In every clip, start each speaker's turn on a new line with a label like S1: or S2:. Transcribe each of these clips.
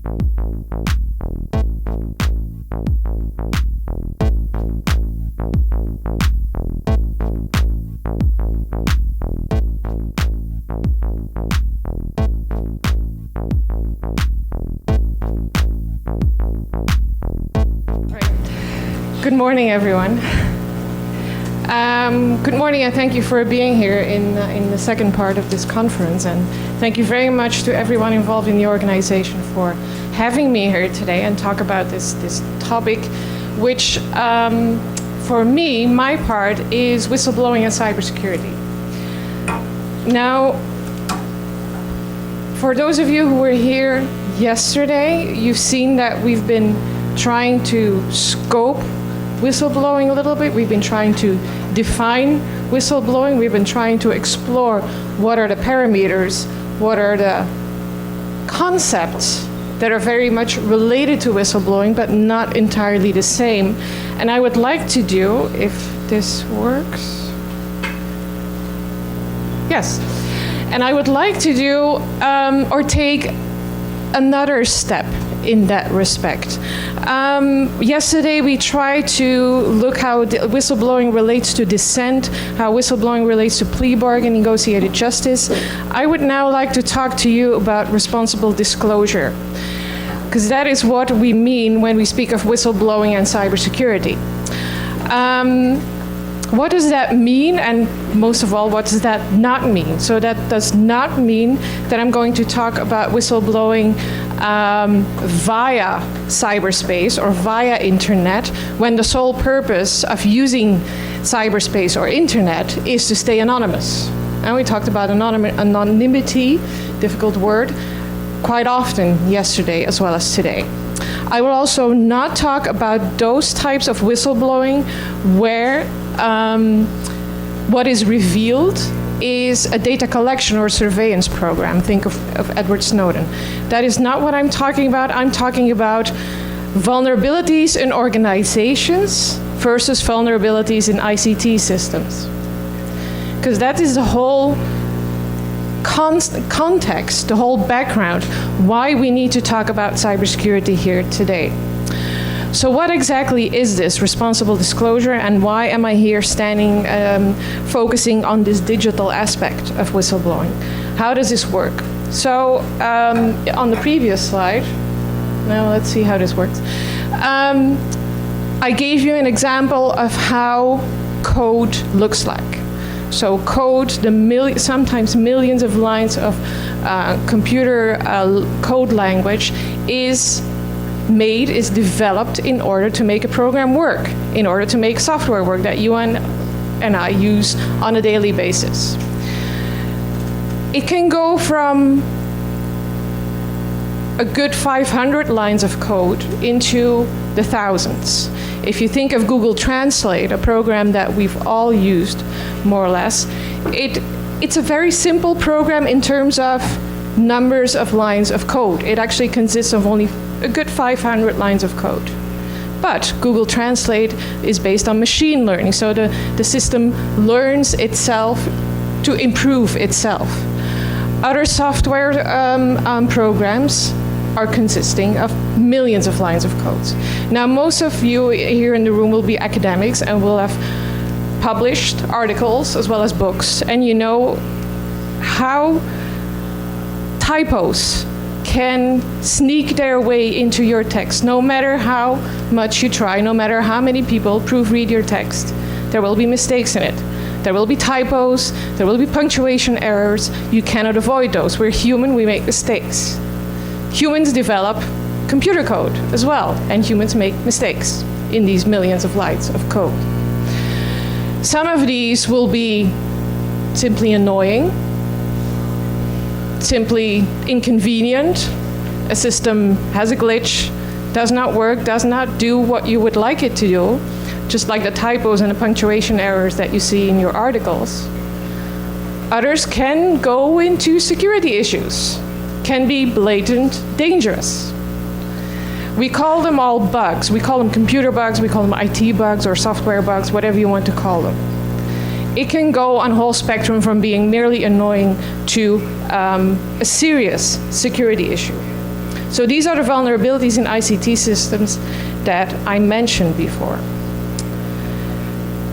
S1: Good morning, everyone. Good morning, and thank you for being here in the second part of this conference. And thank you very much to everyone involved in the organization for having me here today and talk about this topic, which for me, my part, is whistleblowing and cybersecurity. Now, for those of you who were here yesterday, you've seen that we've been trying to scope whistleblowing a little bit. We've been trying to define whistleblowing. We've been trying to explore what are the parameters, what are the concepts that are very much related to whistleblowing, but not entirely the same. And I would like to do, if this works, yes. And I would like to do, or take another step in that respect. Yesterday we tried to look how whistleblowing relates to dissent, how whistleblowing relates to plea bargaining, negotiated justice. I would now like to talk to you about responsible disclosure, because that is what we mean when we speak of whistleblowing and cybersecurity. What does that mean? And most of all, what does that not mean? So that does not mean that I'm going to talk about whistleblowing via cyberspace or via internet, when the sole purpose of using cyberspace or internet is to stay anonymous. And we talked about anonymity, difficult word, quite often yesterday as well as today. I will also not talk about those types of whistleblowing where what is revealed is a data collection or surveillance program. Think of Edward Snowden. That is not what I'm talking about. I'm talking about vulnerabilities in organizations versus vulnerabilities in ICT systems. Because that is the whole context, the whole background, why we need to talk about cybersecurity here today. So what exactly is this responsible disclosure, and why am I here standing, focusing on this digital aspect of whistleblowing? How does this work? So on the previous slide, now let's see how this works. I gave you an example of how code looks like. So code, sometimes millions of lines of computer code language is developed in order to make a program work, in order to make software work that you and I use on a daily basis. It can go from a good 500 lines of code into the thousands. If you think of Google Translate, a program that we've all used more or less, it's a very simple program in terms of numbers of lines of code. It actually consists of only a good 500 lines of code. But Google Translate is based on machine learning, so the system learns itself to improve itself. Other software programs are consisting of millions of lines of code. Now, most of you here in the room will be academics and will have published articles as well as books, and you know how typos can sneak their way into your text. No matter how much you try, no matter how many people proofread your text, there will be mistakes in it. There will be typos, there will be punctuation errors. You cannot avoid those. We're human, we make mistakes. Humans develop computer code as well, and humans make mistakes in these millions of lines of code. Some of these will be simply annoying, simply inconvenient. A system has a glitch, does not work, does not do what you would like it to do, just like the typos and the punctuation errors that you see in your articles. Others can go into security issues, can be blatant dangerous. We call them all bugs. We call them computer bugs, we call them IT bugs or software bugs, whatever you want to call them. It can go on a whole spectrum from being merely annoying to a serious security issue. So these are the vulnerabilities in ICT systems that I mentioned before.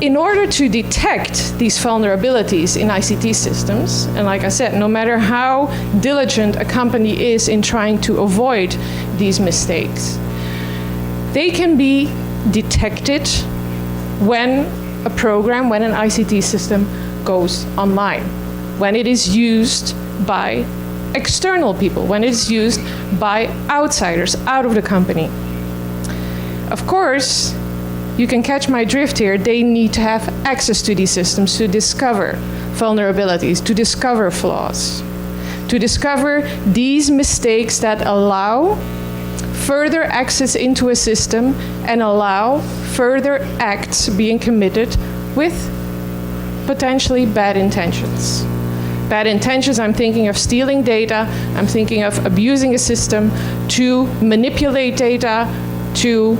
S1: In order to detect these vulnerabilities in ICT systems, and like I said, no matter how diligent a company is in trying to avoid these mistakes, they can be detected when a program, when an ICT system goes online, when it is used by external people, when it is used by outsiders out of the company. Of course, you can catch my drift here. They need to have access to these systems to discover vulnerabilities, to discover flaws, to discover these mistakes that allow further access into a system and allow further acts being committed with potentially bad intentions. Bad intentions, I'm thinking of stealing data, I'm thinking of abusing a system to manipulate data, to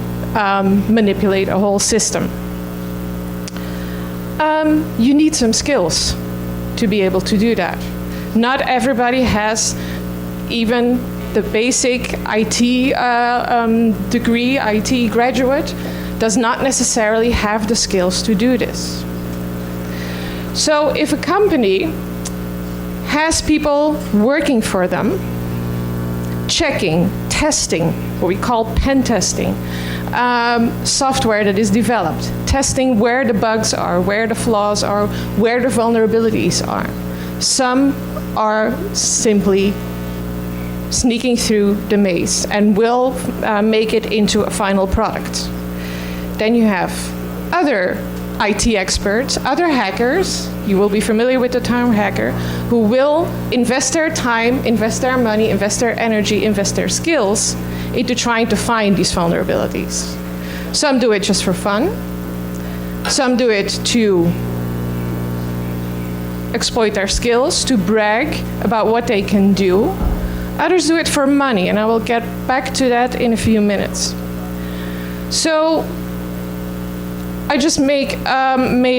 S1: manipulate a whole system. You need some skills to be able to do that. Not everybody has even the basic IT degree, IT graduate, does not necessarily have the skills to do this. So if a company has people working for them, checking, testing, what we call pen testing, software that is developed, testing where the bugs are, where the flaws are, where the vulnerabilities are. Some are simply sneaking through the maze and will make it into a final product. Then you have other IT experts, other hackers, you will be familiar with the term hacker, who will invest their time, invest their money, invest their energy, invest their skills into trying to find these vulnerabilities. Some do it just for fun. Some do it to exploit their skills, to brag about what they can do. Others do it for money, and I will get back to that in a few minutes. So I just made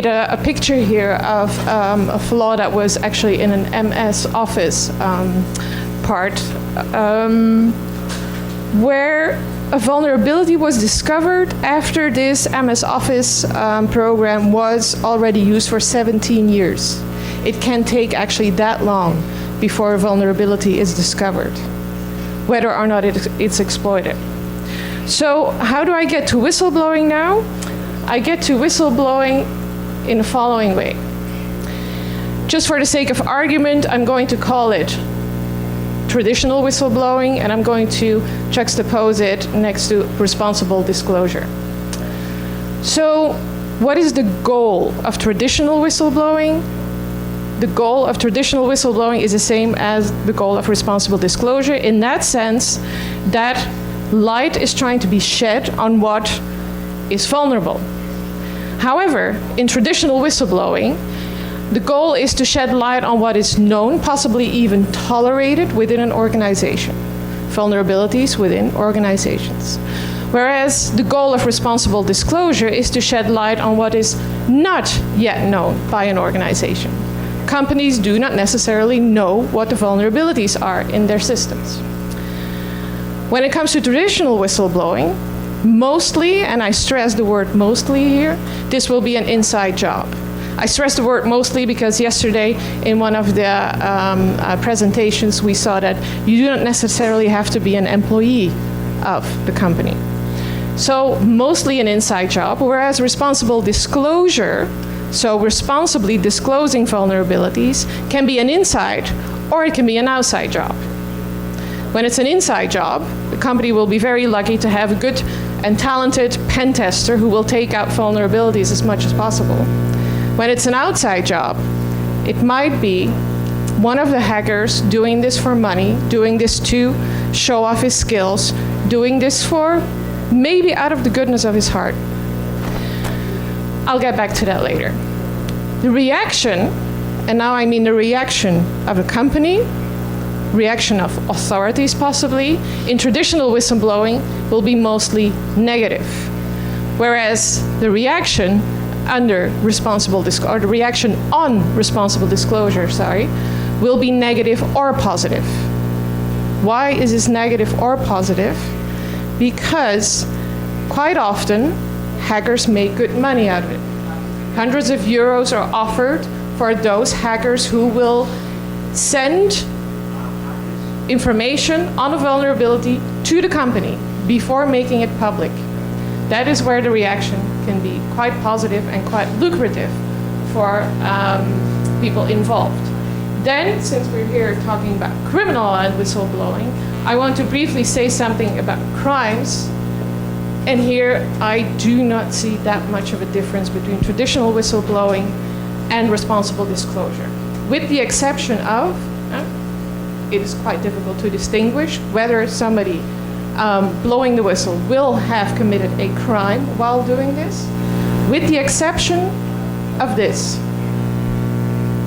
S1: a picture here of a flaw that was actually in an MS Office part, where a vulnerability was discovered after this MS Office program was already used for 17 years. It can take actually that long before a vulnerability is discovered, whether or not it's exploited. So how do I get to whistleblowing now? I get to whistleblowing in the following way. Just for the sake of argument, I'm going to call it traditional whistleblowing, and I'm going to juxtapose it next to responsible disclosure. So what is the goal of traditional whistleblowing? The goal of traditional whistleblowing is the same as the goal of responsible disclosure, in that sense that light is trying to be shed on what is vulnerable. However, in traditional whistleblowing, the goal is to shed light on what is known, possibly even tolerated within an organization, vulnerabilities within organizations. Whereas the goal of responsible disclosure is to shed light on what is not yet known by an organization. Companies do not necessarily know what the vulnerabilities are in their systems. When it comes to traditional whistleblowing, mostly, and I stress the word mostly here, this will be an inside job. I stress the word mostly because yesterday in one of the presentations we saw that you do not necessarily have to be an employee of the company. So mostly an inside job, whereas responsible disclosure, so responsibly disclosing vulnerabilities, can be an inside or it can be an outside job. When it's an inside job, the company will be very lucky to have a good and talented pen tester who will take out vulnerabilities as much as possible. When it's an outside job, it might be one of the hackers doing this for money, doing this to show off his skills, doing this for maybe out of the goodness of his heart. I'll get back to that later. The reaction, and now I mean the reaction of a company, reaction of authorities possibly, in traditional whistleblowing will be mostly negative. Whereas the reaction under responsible disclosure, or the reaction on responsible disclosure, will be negative or positive. Why is this negative or positive? Because quite often, hackers make good money out of it. Hundreds of euros are offered for those hackers who will send information on a vulnerability to the company before making it public. That is where the reaction can be quite positive and quite lucrative for people involved. Then, since we're here talking about criminal and whistleblowing, I want to briefly say something about crimes. And here, I do not see that much of a difference between traditional whistleblowing and responsible disclosure. With the exception of, it is quite difficult to distinguish whether somebody blowing the whistle will have committed a crime while doing this. With the exception of this,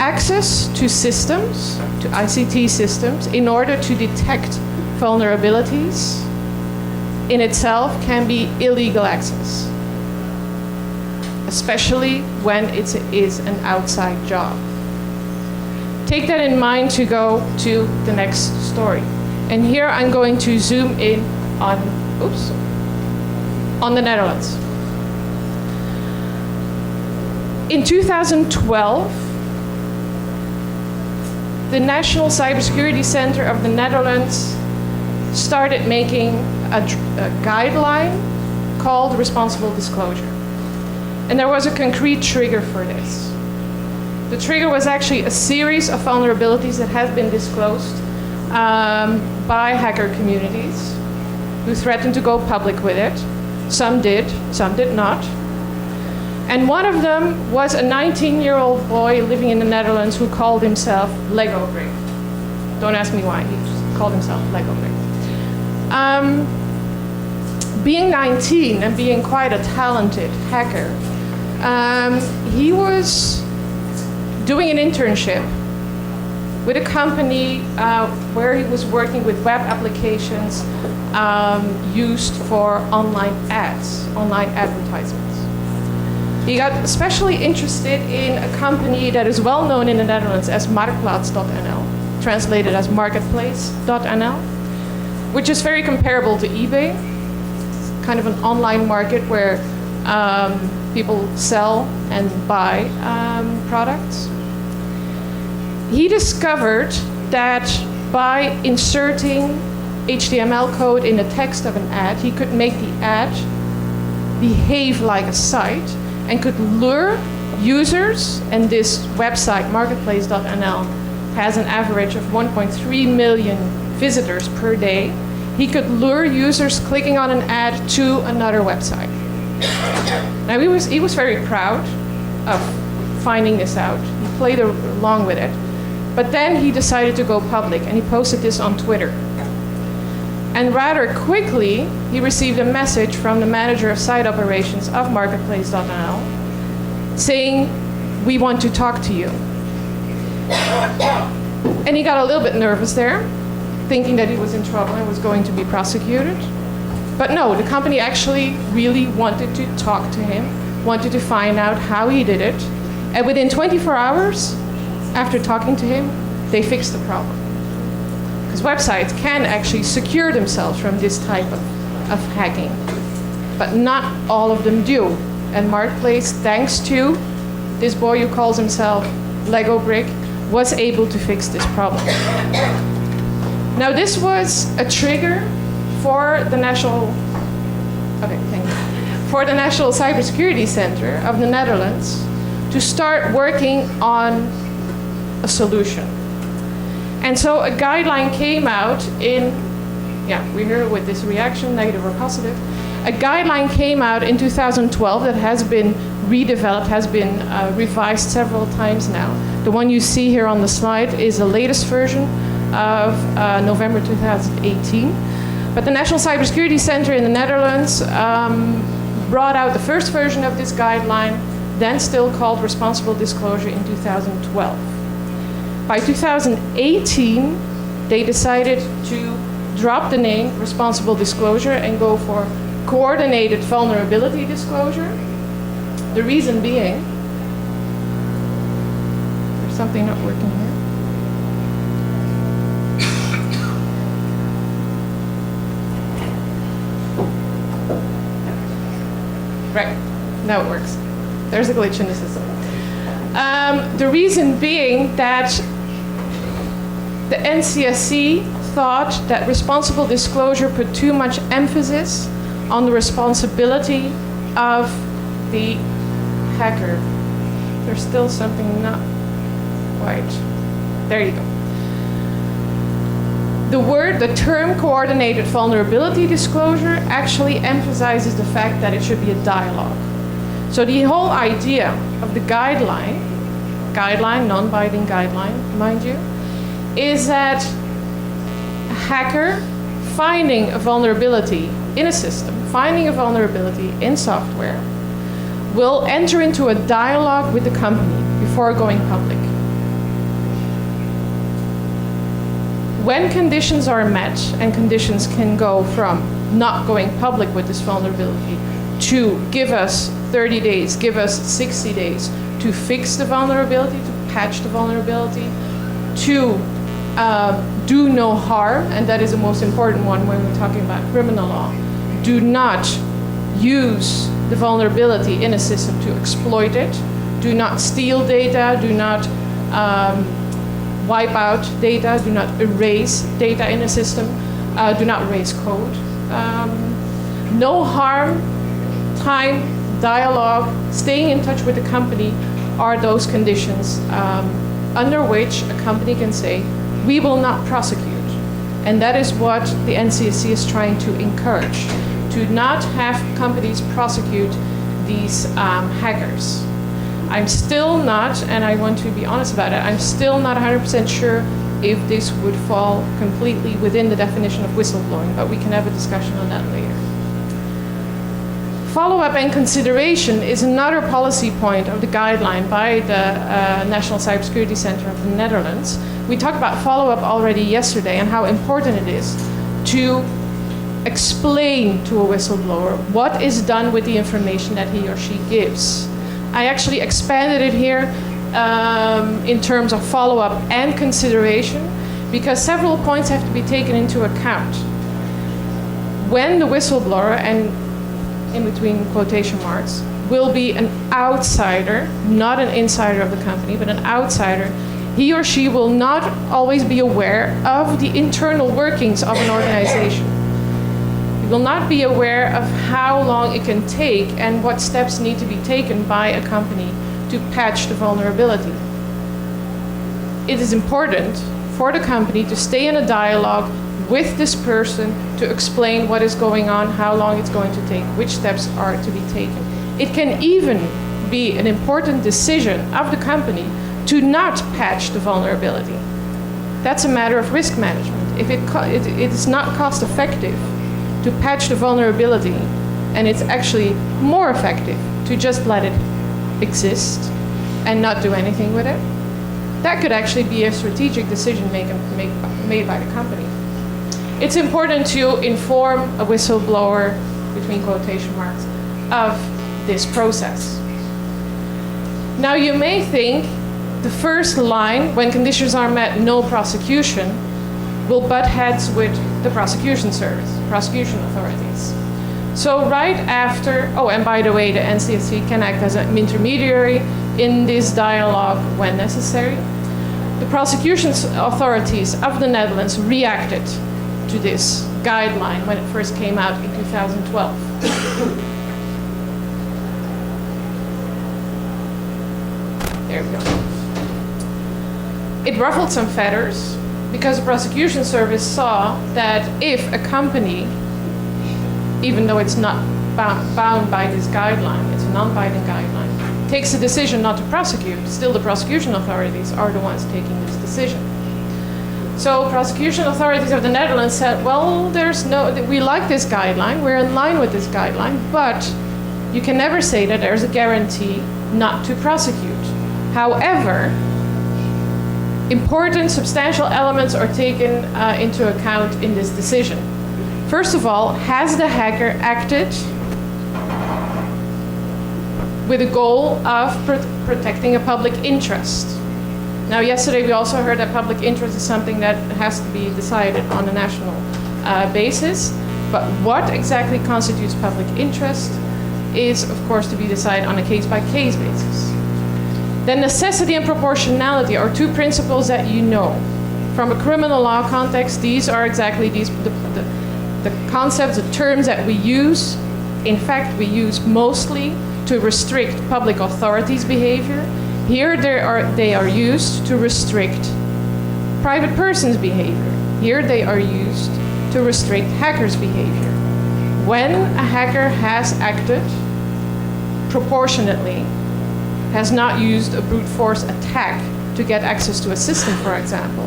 S1: access to systems, to ICT systems, in order to detect vulnerabilities in itself can be illegal access, especially when it is an outside job. Take that in mind to go to the next story. And here I'm going to zoom in on the Netherlands. In 2012, the National Cybersecurity Center of the Netherlands started making a guideline called responsible disclosure. And there was a concrete trigger for this. The trigger was actually a series of vulnerabilities that had been disclosed by hacker communities who threatened to go public with it. Some did not. And one of them was a 19-year-old boy living in the Netherlands who called himself Lego Brick. Don't ask me why, he just called himself Lego Brick. Being 19 and being quite a talented hacker, he was doing an internship with a company where he was working with web applications used for online ads, online advertisements. He got especially interested in a company that is well known in the Netherlands as Marktplaats.nl, translated as marketplace.nl, which is very comparable to eBay. It's kind of an online market where people sell and buy products. He discovered that by inserting HTML code in the text of an ad, he could make the ad behave like a site and could lure users, and this website, marketplace.nl, has an average of 1.3 million visitors per day. He could lure users clicking on an ad to another website. Now he was very proud of finding this out. He played along with it. But then he decided to go public and he posted this on Twitter. And rather quickly, he received a message from the manager of site operations of Marketplace.nl saying, "We want to talk to you." And he got a little bit nervous there, thinking that he was in trouble and was going to be prosecuted. But no, the company actually really wanted to talk to him, wanted to find out how he did it. And within 24 hours, after talking to him, they fixed the problem. Because websites can actually secure themselves from this type of hacking. But not all of them do. And Marketplace, thanks to this boy who calls himself Lego Brick, was able to fix this problem. Now this was a trigger for the National Cybersecurity Center of the Netherlands to start working on a solution. And so a guideline came out in, we're here with this reaction, negative or positive. A guideline came out in 2012 that has been redeveloped, has been revised several times now. The one you see here on the slide is the latest version of November 2018. But the National Cybersecurity Center in the Netherlands brought out the first version of this guideline, then still called Responsible Disclosure, in 2012. By 2018, they decided to drop the name Responsible Disclosure and go for Coordinated Vulnerability Disclosure. The reason being, there's something not working here. Right, now it works. There's a glitch in the system. The reason being that the NCSC thought that responsible disclosure put too much emphasis on the responsibility of the hacker. There's still something not quite. There you go. The term coordinated vulnerability disclosure actually emphasizes the fact that it should be a dialogue. So the whole idea of the guideline, non-binding guideline, mind you, is that a hacker finding a vulnerability in a system, finding a vulnerability in software, will enter into a dialogue with the company before going public. When conditions are met, and conditions can go from not going public with this vulnerability to give us 30 days, give us 60 days to fix the vulnerability, to patch the vulnerability, to do no harm, and that is the most important one when we're talking about criminal law. Do not use the vulnerability in a system to exploit it. Do not steal data, do not wipe out data, do not erase data in a system, do not erase code. No harm, time, dialogue, staying in touch with the company are those conditions under which a company can say, we will not prosecute. And that is what the NCSC is trying to encourage, to not have companies prosecute these hackers. I'm still not, and I want to be honest about it, I'm still not 100% sure if this would fall completely within the definition of whistleblowing, but we can have a discussion on that later. Follow-up and consideration is another policy point of the guideline by the National Cybersecurity Center of the Netherlands. We talked about follow-up already yesterday and how important it is to explain to a whistleblower what is done with the information that he or she gives. I actually expanded it here in terms of follow-up and consideration because several points have to be taken into account. When the whistleblower, and in between quotation marks, will be an outsider, not an insider of the company, but an outsider, he or she will not always be aware of the internal workings of an organization. He will not be aware of how long it can take and what steps need to be taken by a company to patch the vulnerability. It is important for the company to stay in a dialogue with this person to explain what is going on, how long it's going to take, which steps are to be taken. It can even be an important decision of the company to not patch the vulnerability. That's a matter of risk management. If it is not cost effective to patch the vulnerability, and it's actually more effective to just let it exist and not do anything with it, that could actually be a strategic decision made by the company. It's important to inform a whistleblower, between quotation marks, of this process. Now you may think the first line, when conditions are met, no prosecution, will butt heads with the prosecution service, prosecution authorities. So right after, oh, and by the way, the NCSC can act as an intermediary in this dialogue when necessary. The prosecution authorities of the Netherlands reacted to this guideline when it first came out in 2012. There we go. It ruffled some feathers because the prosecution service saw that if a company, even though it's not bound by this guideline, it's a non-binding guideline, takes a decision not to prosecute, still the prosecution authorities are the ones taking this decision. So prosecution authorities of the Netherlands said, well, we like this guideline, we're in line with this guideline, but you can never say that there's a guarantee not to prosecute. However, important substantial elements are taken into account in this decision. First of all, has the hacker acted with a goal of protecting a public interest? Now, yesterday we also heard that public interest is something that has to be decided on a national basis. But what exactly constitutes public interest is, of course, to be decided on a case-by-case basis. Then necessity and proportionality are two principles that you know. From a criminal law context, these are exactly the concepts, the terms that we use. In fact, we use mostly to restrict public authorities' behavior. Here they are used to restrict private persons' behavior. Here they are used to restrict hackers' behavior. When a hacker has acted proportionately, has not used a brute force attack to get access to a system, for example,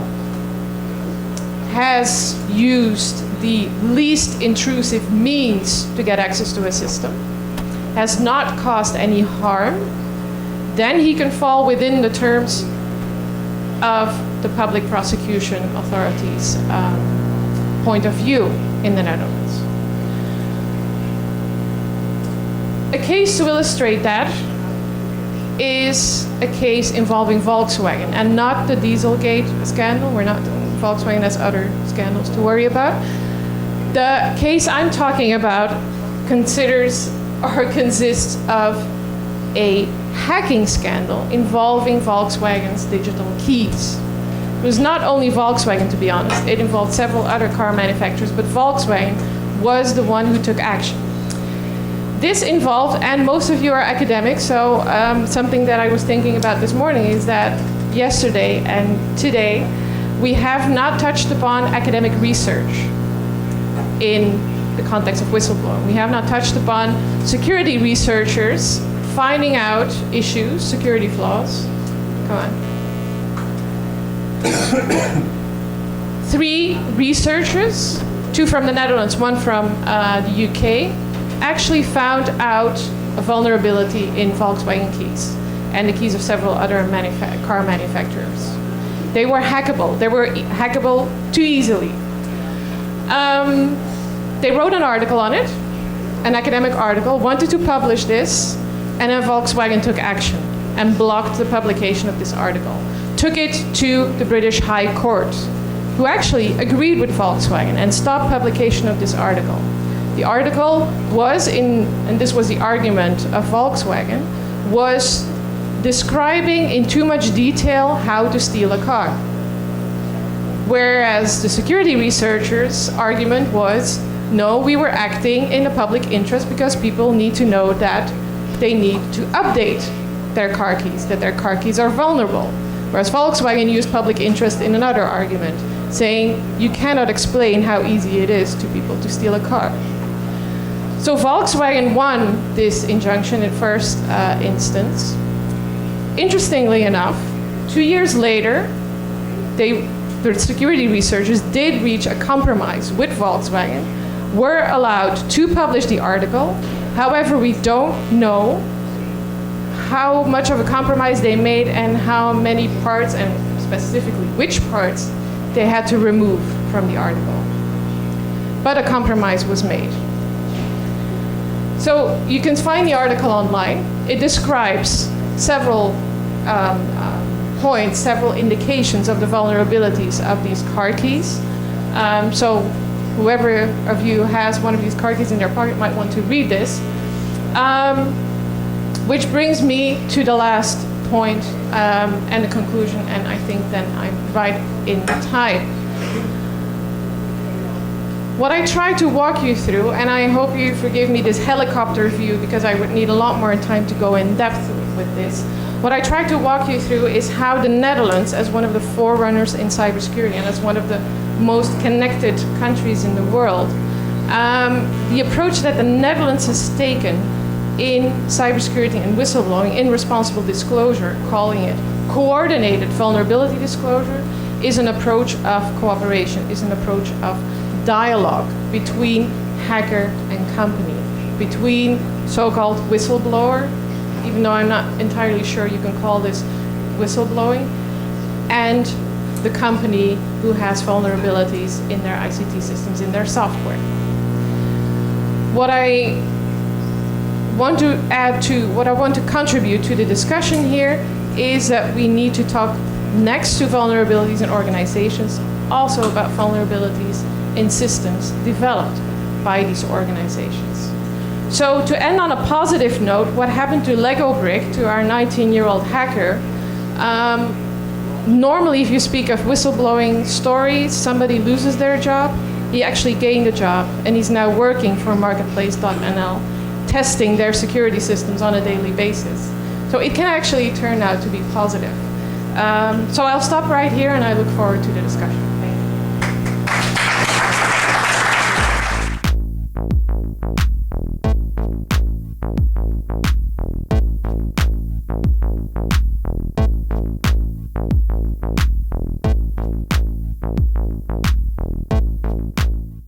S1: has used the least intrusive means to get access to a system, has not caused any harm, then he can fall within the terms of the public prosecution authorities' point of view in the Netherlands. A case to illustrate that is a case involving Volkswagen and not the Dieselgate scandal. We're not doing Volkswagen, has other scandals to worry about. The case I'm talking about consists of a hacking scandal involving Volkswagen's digital keys. It was not only Volkswagen, to be honest. It involved several other car manufacturers, but Volkswagen was the one who took action. This involved, and most of you are academics, so something that I was thinking about this morning is that yesterday and today, we have not touched upon academic research in the context of whistleblowing. We have not touched upon security researchers finding out issues, security flaws. Come on. 3 researchers, 2 from the Netherlands, 1 from the UK, actually found out a vulnerability in Volkswagen keys and the keys of several other car manufacturers. They were hackable. They were hackable too easily. They wrote an article on it, an academic article, wanted to publish this, and then Volkswagen took action and blocked the publication of this article. Took it to the British High Court, who actually agreed with Volkswagen and stopped publication of this article. The article was and this was the argument of Volkswagen, was describing in too much detail how to steal a car. Whereas the security researchers' argument was, no, we were acting in the public interest because people need to know that they need to update their car keys, that their car keys are vulnerable. Whereas Volkswagen used public interest in another argument, saying you cannot explain how easy it is to people to steal a car. So Volkswagen won this injunction in first instance. Interestingly enough, 2 years later, the security researchers did reach a compromise with Volkswagen, were allowed to publish the article. However, we don't know how much of a compromise they made and how many parts, and specifically which parts, they had to remove from the article. But a compromise was made. So you can find the article online. It describes several points, several indications of the vulnerabilities of these car keys. So whoever of you has one of these car keys in their pocket might want to read this. Which brings me to the last point and the conclusion, and I think then I'm right in time. What I try to walk you through, and I hope you forgive me this helicopter view because I would need a lot more time to go in depth with this. What I try to walk you through is how the Netherlands, as one of the forerunners in cybersecurity and as one of the most connected countries in the world, the approach that the Netherlands has taken in cybersecurity and whistleblowing, in responsible disclosure, calling it coordinated vulnerability disclosure, is an approach of cooperation, is an approach of dialogue between hacker and company, between so-called whistleblower, even though I'm not entirely sure you can call this whistleblowing, and the company who has vulnerabilities in their ICT systems, in their software. What I want to contribute to the discussion here is that we need to talk next to vulnerabilities in organizations, also about vulnerabilities in systems developed by these organizations. So to end on a positive note, what happened to Lego Brick, to our 19-year-old hacker? Normally, if you speak of whistleblowing stories, somebody loses their job. He actually gained a job, and he's now working for Marketplace.nl, testing their security systems on a daily basis. So it can actually turn out to be positive. So I'll stop right here, and I look forward to the discussion.